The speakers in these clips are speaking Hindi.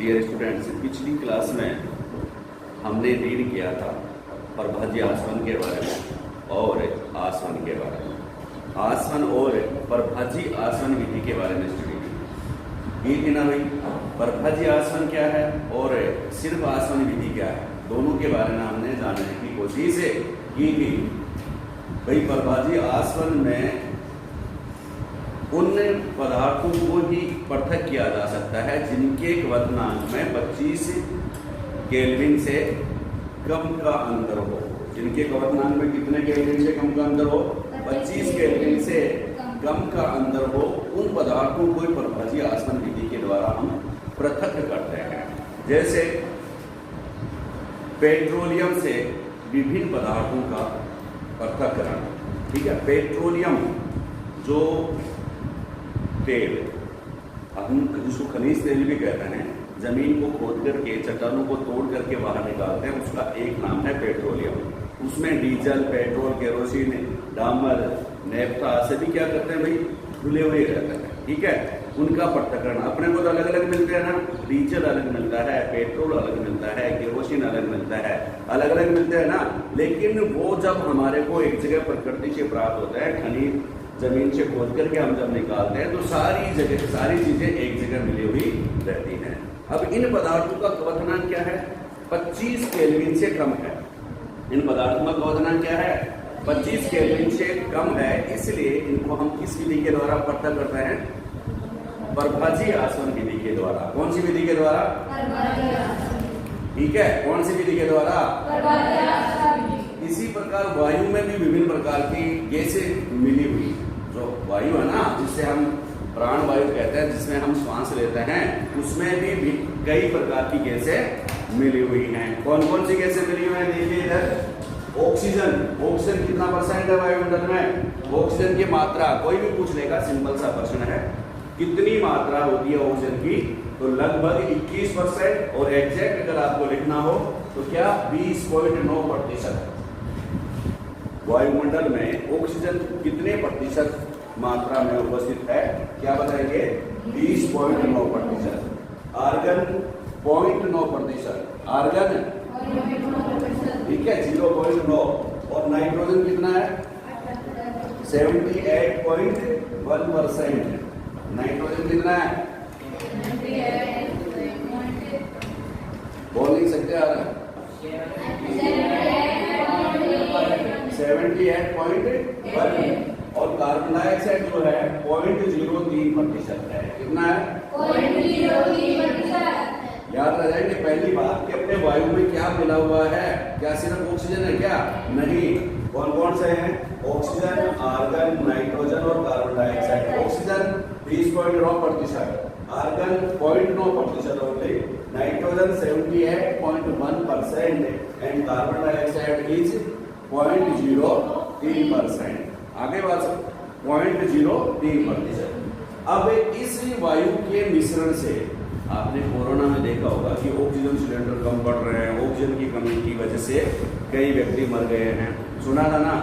डियर स्टूडेंट्स, पिछली क्लास में हमने रीड किया था प्रभाज्य आसवन के बारे में और आसवन के बारे में, आसवन और प्रभाज्य आसवन विधि के बारे में स्टडी की थी ना भाई। प्रभाज्य आसवन क्या है और सिर्फ आसवन विधि क्या है, दोनों के बारे में हमने जानने की कोशिश की थी। भाई प्रभाज्य आसवन में उन पदार्थों को ही पृथक किया जा सकता है जिनके क्वथनांक में 25 केल्विन से कम का अंतर हो। जिनके क्वथनांक में कितने केल्विन से कम का अंतर हो? 25 केल्विन से कम का अंतर हो। उन पदार्थों को प्रभाज्य आसवन विधि के द्वारा हम पृथक करते हैं। जैसे पेट्रोलियम से विभिन्न पदार्थों का पृथक्करण, ठीक है। पेट्रोलियम जो तेल, हम जिसको खनिज तेल भी कहते हैं, जमीन को खोद करके चट्टानों को तोड़ करके बाहर निकालते हैं, उसका एक नाम है पेट्रोलियम। उसमें डीजल, पेट्रोल, केरोसिन, डामर, नेफ्था सभी क्या करते हैं भाई? धुले हुए रहते हैं, ठीक है। उनका पृथक्करण अपने को तो अलग अलग मिलते हैं ना, डीजल अलग मिलता है, पेट्रोल अलग मिलता है, केरोसिन अलग मिलता है, अलग अलग मिलते हैं ना। लेकिन वो जब हमारे को एक जगह प्रकृति से प्राप्त होता है, खनिज जमीन से खोद करके हम जब निकालते हैं, तो सारी जगह सारी चीजें एक जगह मिली हुई रहती हैं। अब इन पदार्थों का क्वथनांक क्या है? 25 केल्विन से कम है। इन पदार्थों का क्वथनांक क्या है? 25 केल्विन से कम है। इसलिए इनको हम किस विधि के द्वारा पृथक करते हैं? प्रभाज्य आसवन विधि के द्वारा। कौन सी विधि के द्वारा? ठीक है, कौन सी विधि के द्वारा? इसी प्रकार वायु में भी विभिन्न प्रकार की गैसें मिली हुई, जो वायु है ना, जिससे हम प्राण वायु कहते हैं, जिसमें हम श्वास लेते हैं, उसमें भी कई प्रकार की गैसें मिली हुई हैं। कौन कौन सी गैसें मिली हुई हैं? देखिए इधर ऑक्सीजन। ऑक्सीजन कितना परसेंट है वायुमंडल में? ऑक्सीजन की मात्रा कोई भी पूछ लेगा, सिंपल सा प्रश्न है। कितनी मात्रा होती है ऑक्सीजन की? तो लगभग 21%। और एग्जैक्ट अगर आपको लिखना हो तो क्या? 20.9%। वायुमंडल में ऑक्सीजन कितने प्रतिशत मात्रा में उपस्थित है? क्या बताएंगे? 20.9%। आर्गन 0.9%। आर्गन ठीक है 0.9। और नाइट्रोजन कितना है? 78.1%। नाइट्रोजन कितना है? बोल नहीं सकते यार? 78.1। और कार्बन डाइऑक्साइड जो है 0.03% है। कितना है? 0.03%। याद रह जाएंगे पहली बात कि अपने वायु में क्या मिला हुआ है? क्या सिर्फ ऑक्सीजन है क्या? नहीं। कौन कौन से हैं? ऑक्सीजन, आर्गन, नाइट्रोजन और carbon dioxide. Oxygen 20.9%, argon 0.9% only, nitrogen 78.1% and carbon dioxide is 0.03%। आगे बात 0.03%। अब इस वायु के मिश्रण से आपने कोरोना में देखा होगा कि ऑक्सीजन सिलेंडर कम पड़ रहे हैं, ऑक्सीजन की कमी की वजह से कई व्यक्ति मर गए हैं, सुना था ना।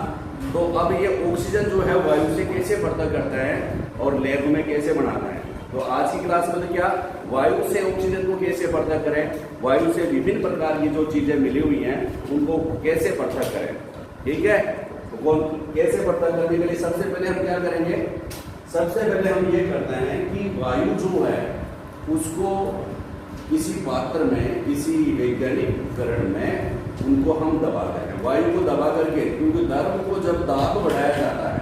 तो अब ये ऑक्सीजन जो है वायु से कैसे पृथक करता है और लैब में कैसे बनाता है? तो आज की क्लास में तो क्या वायु से ऑक्सीजन को कैसे पृथक करें, वायु से विभिन्न प्रकार की जो चीजें मिली हुई हैं उनको कैसे पृथक करें, ठीक है। तो कौन कैसे पृथक करने के लिए सबसे पहले हम क्या करेंगे? सबसे पहले हम ये करते हैं कि वायु जो है उसको किसी पात्र में, किसी वैज्ञानिक उपकरण में उनको हम दबाते हैं। वायु को दबा करके, क्योंकि द्रव को जब दाब बढ़ाया जाता है,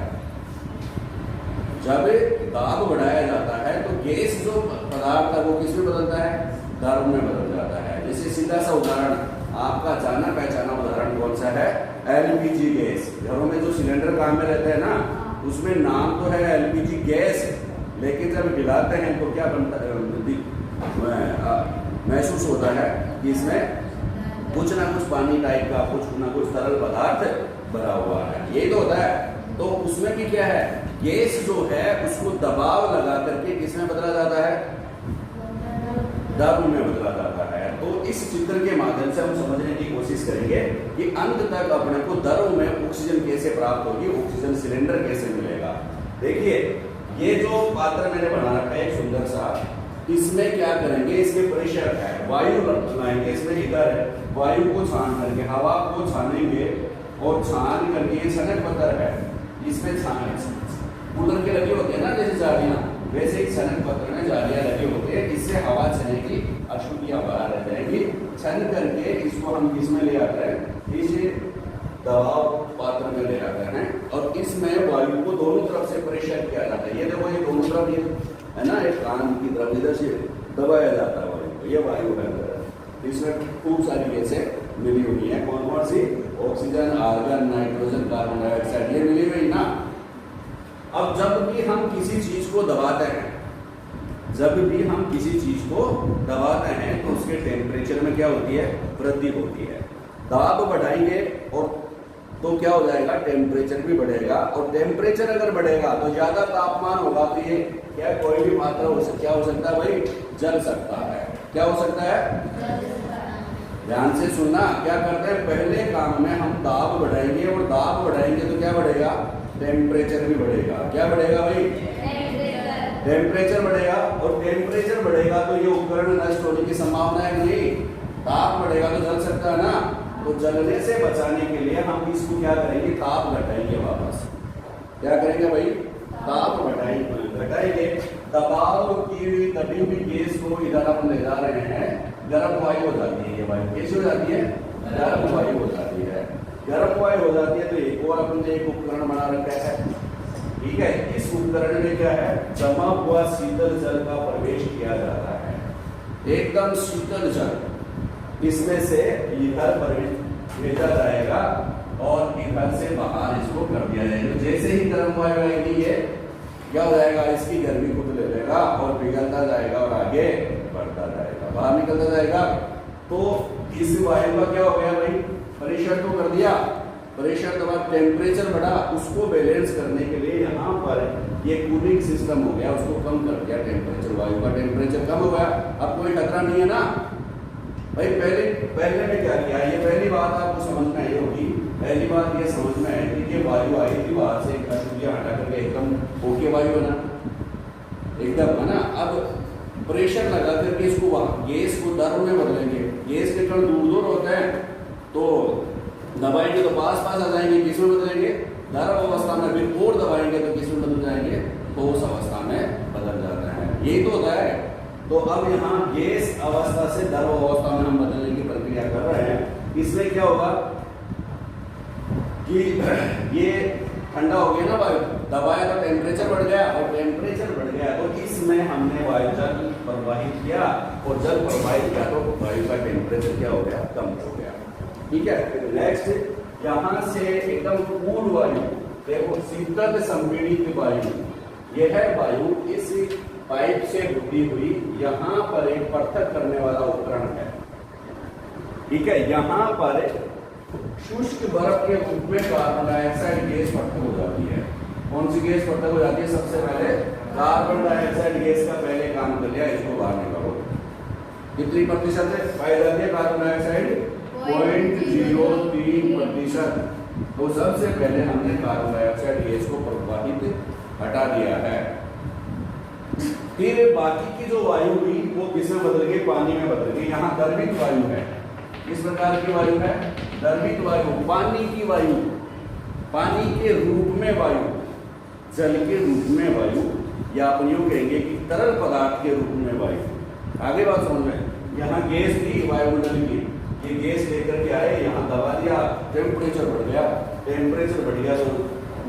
जब दाब बढ़ाया जाता है तो गैस जो पदार्थ है वो किसमें बदलता है? द्रव में बदल जाता है। जैसे सीधा सा उदाहरण, आपका जाना पहचाना उदाहरण कौन सा है? LPG gas. घरों में जो सिलेंडर काम में रहते हैं ना, उसमें नाम तो है एलपीजी गैस, लेकिन जब हिलाते हैं तो क्या बनता है? महसूस होता है कि इसमें कुछ ना कुछ पानी टाइप का, कुछ ना कुछ तरल पदार्थ भरा हुआ है, यही तो होता है। तो उसमें भी क्या है? गैस जो है उसको दबाव लगा करके किसमें बदला जाता है? द्रव में बदला जाता है। तो इस चित्र के माध्यम से हम समझने की कोशिश करेंगे कि अंत तक अपने को द्रव में ऑक्सीजन कैसे प्राप्त होगी, ऑक्सीजन सिलेंडर कैसे मिलेगा। देखिए ये जो पात्र मैंने बना रखा है एक सुंदर सा, इसमें क्या करेंगे, इसके प्रेशर है, वायु लाएंगे इसमें, इधर है, वायु को छान करके, हवा को छानेंगे और छान करके, ये सनक पत्थर है, इसमें छाने कूलर के लगे होते हैं ना जैसे जालियां, वैसे ही सनक पत्थर में जालियां लगे होते हैं, इससे हवा चलेगी, अशुद्धियां बाहर रह जाएंगी। छन करके इसको हम किसमें ले आते हैं, इसे दबाव पात्र में ले आते हैं और इसमें वायु को दोनों तरफ से प्रेशर किया जाता है। ये देखो ये दोनों तरफ ये है ना, एक कान की तरफ इधर से दबाया जाता है वायु को, ये वायु है अंदर। इसमें खूब सारी गैसें मिली हुई है, कौन कौन सी, oxygen, argon, nitrogen, carbon dioxide, ये मिली हुई ना। अब जब भी हम किसी चीज को दबाते हैं, जब भी हम किसी चीज को दबाते हैं तो उसके टेम्परेचर में क्या होती है, वृद्धि होती है। दबाव बढ़ाएंगे और तो क्या हो जाएगा, टेम्परेचर भी बढ़ेगा, और टेम्परेचर अगर बढ़ेगा तो ज्यादा तापमान होगा तो ये क्या कोई भी मात्रा हो सकता, क्या हो सकता है भाई, जल सकता है। क्या हो सकता है, ध्यान से सुनना, क्या करते हैं, पहले काम में हम दाब बढ़ाएंगे और दाब बढ़ाएंगे तो क्या बढ़ेगा, टेम्परेचर भी बढ़ेगा। क्या बढ़ेगा भाई, टेम्परेचर बढ़ेगा, और टेम्परेचर बढ़ेगा तो ये उपकरण नष्ट होने की संभावना है नहीं, ताप बढ़ेगा तो जल सकता है ना। तो जलने से बचाने के लिए हम इसको क्या करेंगे, ताप घटाएंगे वापस। क्या करेंगे भाई, ताप घटाएंगे। दबाव की दबी हुई गैस को इधर हम ले जा रहे हैं, गर्म वायु हो जाती है। ये वायु कैसे हो जाती है, गर्म वायु हो जाती है। गर्म वायु हो जाती है तो एक और अपन ने एक उपकरण बना रखा है, ठीक है। इस उपकरण में क्या है, जमा हुआ शीतल जल का प्रवेश किया जाता है, एकदम शीतल जल, इसमें से इधर प्रवेश भेजा जाएगा और इधर से बाहर इसको कर दिया जाएगा। जैसे ही गर्म वायु आएगी ये क्या हो जाएगा, इसकी गर्मी खुद ले लेगा और पिघलता जाएगा और आगे बढ़ता जाएगा, बाहर निकलता जाएगा। तो इस वायु का क्या हो गया भाई, प्रेशर तो कर दिया, प्रेशर के बाद टेम्परेचर बढ़ा, उसको बैलेंस करने के लिए यहाँ पर ये कूलिंग सिस्टम हो गया, उसको कम कर दिया टेम्परेचर, वायु का टेम्परेचर कम हो गया, अब कोई खतरा नहीं है ना भाई। पहले में क्या किया, ये पहली बात आपको समझ में आई होगी। पहली बात ये समझ में आई थी कि वायु आई थी बाहर से, अशुद्धियां हटा करके एकदम ओके वायु बना, एकदम है ना। अब प्रेशर लगा करके इसको वहां गैस को दर में बदलेंगे, गैस के कण दूर दूर होते हैं तो दबाएंगे तो पास पास आ जाएंगे, किस में बदलेंगे, द्रव अवस्था में। फिर और दबाएंगे तो किस में बदल जाएंगे, ठोस अवस्था में बदल जाता है, यही तो होता है। तो अब यहाँ गैस अवस्था से द्रव अवस्था में हम बदलने की प्रक्रिया कर रहे हैं। इसमें क्या होगा कि ये ठंडा हो गया ना वायु, दबाया तो टेम्परेचर बढ़ गया, और टेम्परेचर बढ़ गया तो इसमें हमने वायु जल प्रवाहित किया, और जल प्रवाहित किया तो वायु का टेम्परेचर क्या हो गया, कम हो गया, ठीक है। फिर नेक्स्ट यहाँ से एकदम कूल वायु, देखो शीतल संपीड़ित वायु, यह है वायु इस पाइप से बुद्धि हुई, यहाँ पर एक पृथक करने वाला उपकरण है, ठीक है। यहाँ पर शुष्क बर्फ के रूप में कार्बन डाइऑक्साइड गैस पृथक हो जाती है। कौन सी गैस पृथक हो जाती है, सबसे पहले कार्बन डाइऑक्साइड गैस का पहले काम कर लिया, इसको बाहर निकालो। कितनी प्रतिशत है पाई जाती है कार्बन डाइऑक्साइड, 0.03%। तो सबसे पहले हमने कार्बन डाइऑक्साइड गैस को प्रवाहित हटा दिया है। फिर बाकी की जो वायु हुई वो किसमें बदल गई, पानी में बदल गई। यहाँ द्रवित वायु है, किस प्रकार की वायु है, द्रवित वायु, पानी की वायु, पानी के रूप में वायु, जल के रूप में वायु, या अपन यूं कहेंगे कि तरल पदार्थ के रूप में वायु। आगे बात समझ में, यहाँ गैस थी वायुमंडल की, ये गैस लेकर के आए, यहाँ दबा दिया, टेम्परेचर बढ़ गया, टेम्परेचर बढ़ गया तो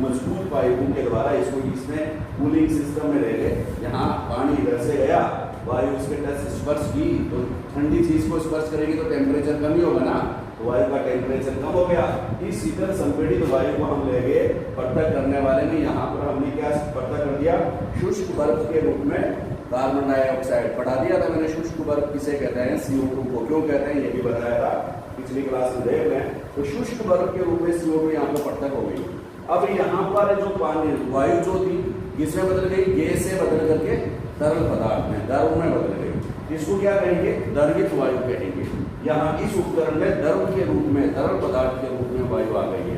मजबूत पाइपों के द्वारा इसको इसने कूलिंग सिस्टम में ले गए। यहाँ पानी इधर से गया, वायु इसके टच स्पर्श की तो ठंडी चीज को स्पर्श करेगी तो टेम्परेचर कम ही होगा ना, तो वायु का टेम्परेचर कम हो गया। इस शीतल संपीड़ित वायु को हम ले गए पृथक करने वाले में, यहाँ पर हमने क्या पृथक कर दिया, शुष्क बर्फ के रूप में कार्बन डाइऑक्साइड। पढ़ा दिया था मैंने, शुष्क बर्फ किसे कहते हैं, CO2 को क्यों कहते हैं ये भी बताया था पिछली क्लास में, देख लें। तो शुष्क बर्फ के रूप में CO2 यहाँ पर पृथक हो गई। अब यहाँ पर जो पानी वायु जो थी किसमें बदल गई, गैस से बदल करके तरल पदार्थ में, द्रव में बदल गई। इसको क्या कहेंगे, द्रवित वायु कहेंगे। यहाँ इस उपकरण में द्रव के रूप में, तरल पदार्थ के रूप में वायु आ गई है।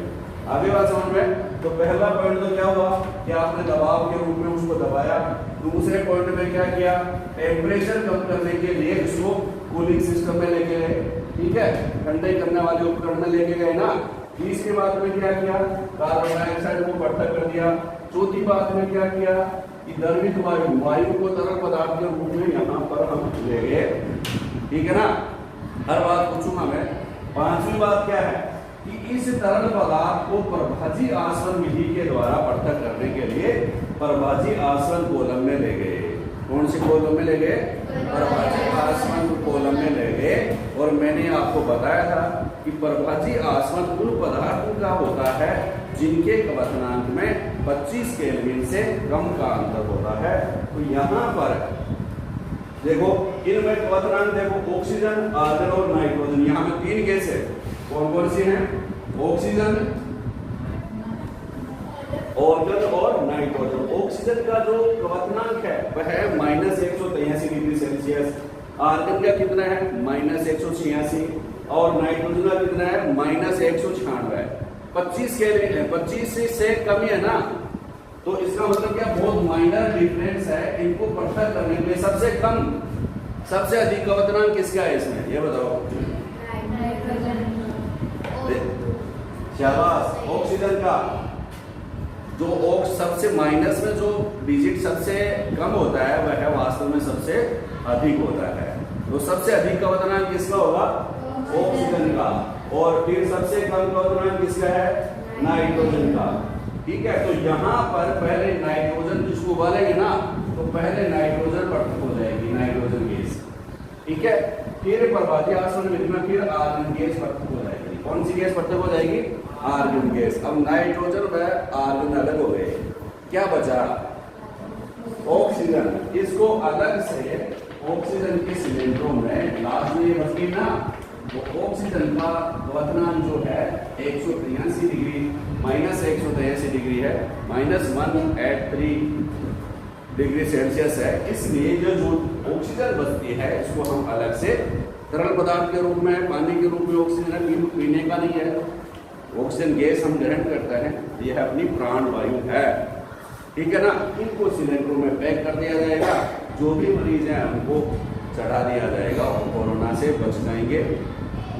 आगे बात समझ में, तो पहला पॉइंट तो क्या हुआ कि आपने दबाव के रूप में उसको दबाया। दूसरे पॉइंट में क्या किया, टेम्परेचर कम करने के लिए इसको कूलिंग सिस्टम में लेके गए, ठीक है, ठंडे करने वाले उपकरण में लेके गए ना। तीसरी बात में क्या किया, कार्बन डाइऑक्साइड को बढ़ता कर दिया। चौथी बात में क्या किया कि द्रवित वायु को तरल पदार्थ के रूप में यहाँ पर हम ले गए, ठीक है ना। हर बात पूछूंगा मैं। पांचवी बात क्या है कि इस तरल पदार्थ को प्रभाजी आसवन विधि के द्वारा पृथक करने के लिए प्रभाजी आसवन कॉलम में ले गए। कौन से कॉलम में ले गए, प्रभाजी आसवन कॉलम में ले गए। और मैंने आपको बताया था कि प्रभाजी आसवन उन पदार्थों का होता है जिनके क्वथनांक में 25 केल्विन से कम का अंतर होता है। तो यहाँ पर देखो इनमें क्वथनांक देखो, ऑक्सीजन, आर्गन और नाइट्रोजन, यहाँ में 3 गैस है। कौन कौन सी हैं, ऑक्सीजन, ऑर्गन और नाइट्रोजन। ऑक्सीजन का जो क्वथनांक है वह है -183 डिग्री सेल्सियस। आर्गन का कितना है, -186। और नाइट्रोजन का कितना है, -196। 25 केल्विन है, 25 से कम है ना। तो इसका मतलब क्या, बहुत माइनर डिफरेंस है। इनको पृथक करने के लिए सबसे कम, सबसे अधिक क्वथनांक किसका है इसमें, ये बताओ। शाबाश, ऑक्सीजन का। जो सबसे माइनस में जो डिजिट सबसे कम होता है वह वास्तव में सबसे अधिक होता है। तो सबसे अधिक क्वथनांक किसका होगा, ऑक्सीजन का। और फिर सबसे कम क्वथनांक किसका है, नाइट्रोजन का, ठीक है। तो यहाँ पर पहले नाइट्रोजन जिसको उबालेंगे ना, तो पहले नाइट्रोजन पृथक हो जाएगी, नाइट्रोजन गैस, ठीक है। फिर प्रभाजी आसवन विधि में फिर आर्गन गैस पृथक हो जाएगी। कौन सी गैस पृथक हो जाएगी, आर्गन गैस। अब नाइट्रोजन व आर्गन अलग हो गए, क्या बचा, ऑक्सीजन। इसको अलग से ऑक्सीजन के सिलेंडरों में लास्ट में ये बची ना, तो ऑक्सीजन का क्वथनांक जो है 183 डिग्री, -183 डिग्री है, -183 डिग्री सेल्सियस है। इसलिए जो ऑक्सीजन बचती है इसको हम अलग से तरल पदार्थ के रूप में, पानी के रूप में ऑक्सीजन पीने का नहीं है। ऑक्सीजन गैस हम ग्रहण करते हैं, यह अपनी प्राण वायु है, ठीक है ना। इनको सिलेंडरों में पैक कर दिया जाएगा। जो भी मरीज हैं उनको चढ़ा दिया जाएगा और कोरोना से बच जाएंगे।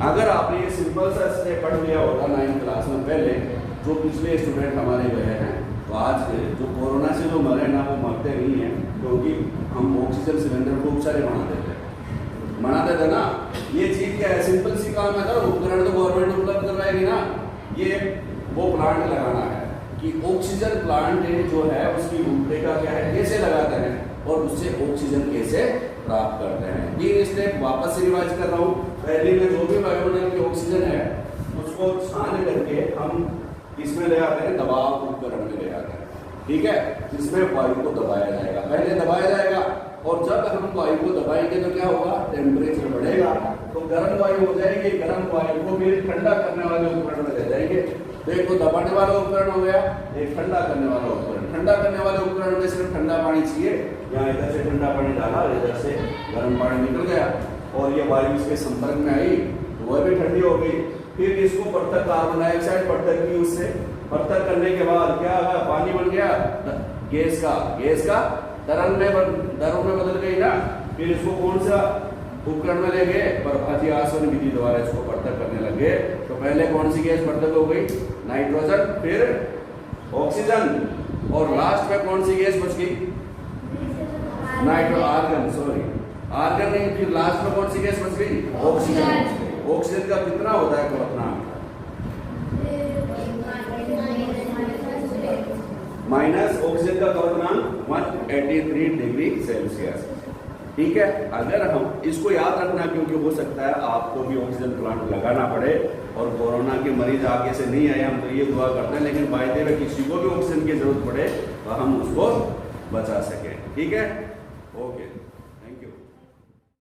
अगर आपने ये सिंपल सा स्टेप पढ़ लिया होता 9th क्लास में पहले, जो पिछले स्टूडेंट हमारे गए हैं, तो आज जो कोरोना से जो मरे ना वो मरते नहीं हैं, क्योंकि हम ऑक्सीजन सिलेंडर खूब सारे बनाते थे ना। ये चीज क्या है, सिंपल सी काम है। उपकरण तो गवर्नमेंट उपलब्ध करवाएगी ना। ये वो प्लांट लगाना है कि ऑक्सीजन प्लांट जो है उसकी रूपरेखा क्या है, कैसे लगाते हैं और उससे ऑक्सीजन कैसे प्राप्त करते हैं। 3 स्टेप वापस से रिवाइज कर रहा हूँ। पहले में जो भी वायुमंडल की ऑक्सीजन है उसको छान करके हम इसमें ले आते हैं, दबाव उपकरण में ले आते हैं, ठीक है, जिसमें वायु को दबाया जाएगा। पहले दबाया जाएगा और जब हम वायु को दबाएंगे तो क्या होगा, टेम्परेचर बढ़ेगा, तो गर्म वायु हो जाएगी। गर्म वायु को फिर ठंडा करने वाले उपकरण में ले जाएंगे। तो एक तो दबाने वाला उपकरण हो गया, एक ठंडा करने वाला उपकरण। ठंडा करने वाले उपकरण में सिर्फ ठंडा पानी चाहिए, यहाँ इधर से ठंडा पानी डाला, इधर से गर्म पानी निकल गया और ये वायु इसके संपर्क में आई तो वह भी ठंडी हो गई। फिर इसको पृथक, कार्बन डाइऑक्साइड पृथक की, उससे पृथक करने के बाद क्या हुआ, पानी बन गया गैस का तरल में बदल गई ना। फिर इसको कौन सा उपकरण में ले गए, प्रभाजी आसवन विधि द्वारा इसको पृथक करने लगे। तो पहले कौन सी गैस पृथक हो गई, नाइट्रोजन, फिर ऑक्सीजन, और लास्ट में कौन सी गैस बच गई, आर्गन नहीं, फिर लास्ट में कौन सी गैस बच गई, ऑक्सीजन। ऑक्सीजन का कितना होता है क्वथनांक, माइनस ऑक्सीजन का क्वथनांक 183 डिग्री सेल्सियस, ठीक है। अगर हम इसको याद रखना, क्योंकि हो सकता है आपको भी ऑक्सीजन प्लांट लगाना पड़े और कोरोना के मरीज आगे से नहीं आए, हम तो ये दुआ करते हैं, लेकिन बाय में किसी को भी ऑक्सीजन की जरूरत पड़े तो हम उसको बचा सकें, ठीक है। ओके।